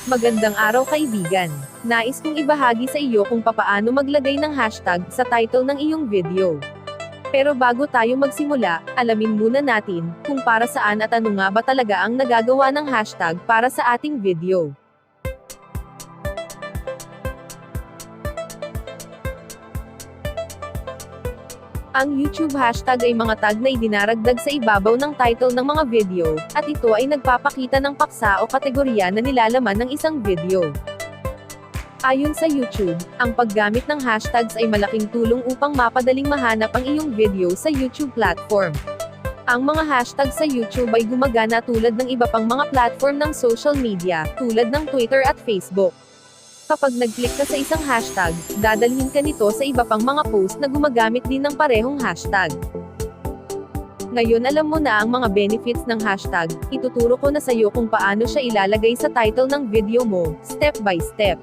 Magandang araw kaibigan. Nais kong ibahagi sa iyo kung papaano maglagay ng hashtag sa title ng iyong video. Pero bago tayo magsimula, alamin muna natin kung para saan at ano nga ba talaga ang nagagawa ng hashtag para sa ating video. Ang YouTube hashtag ay mga tag na idinaragdag sa ibabaw ng title ng mga video, at ito ay nagpapakita ng paksa o kategorya na nilalaman ng isang video. Ayon sa YouTube, ang paggamit ng hashtags ay malaking tulong upang mapadaling mahanap ang iyong video sa YouTube platform. Ang mga hashtag sa YouTube ay gumagana tulad ng iba pang mga platform ng social media, tulad ng Twitter at Facebook. Kapag nag-click ka sa isang hashtag, dadalhin ka nito sa iba pang mga post na gumagamit din ng parehong hashtag. Ngayon alam mo na ang mga benefits ng hashtag, ituturo ko na sa iyo kung paano siya ilalagay sa title ng video mo, step by step.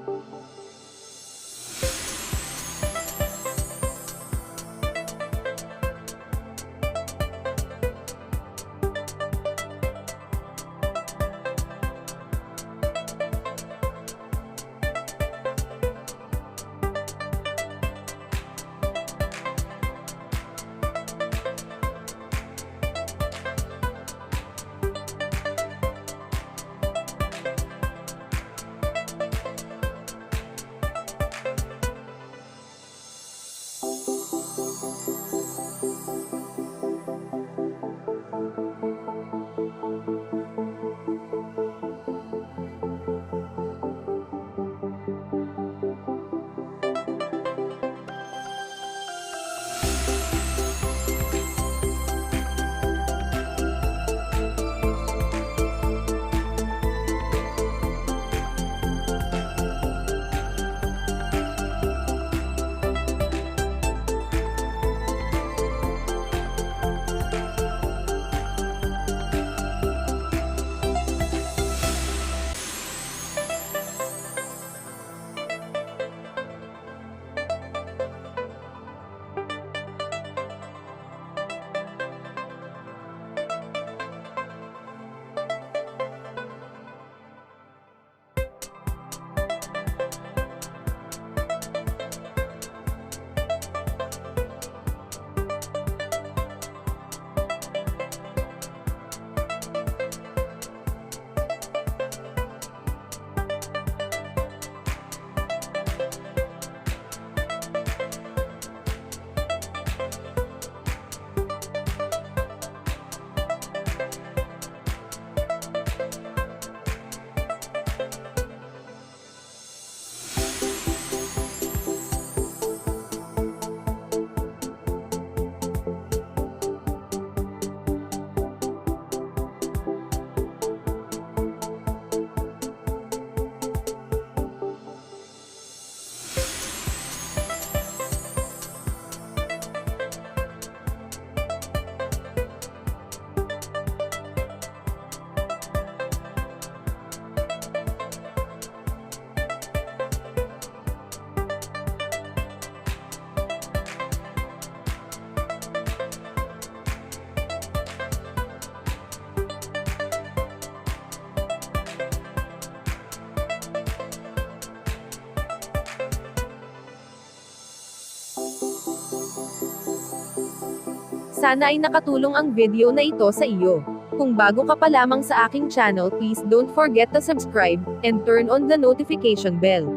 Sana ay nakatulong ang video na ito sa iyo. Kung bago ka pa lamang sa aking channel, please don't forget to subscribe, and turn on the notification bell,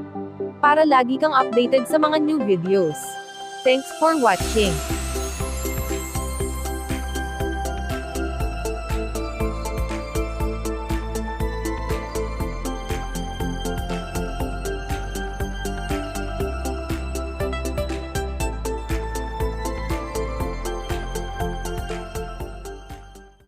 para lagi kang updated sa mga new videos. Thanks for watching.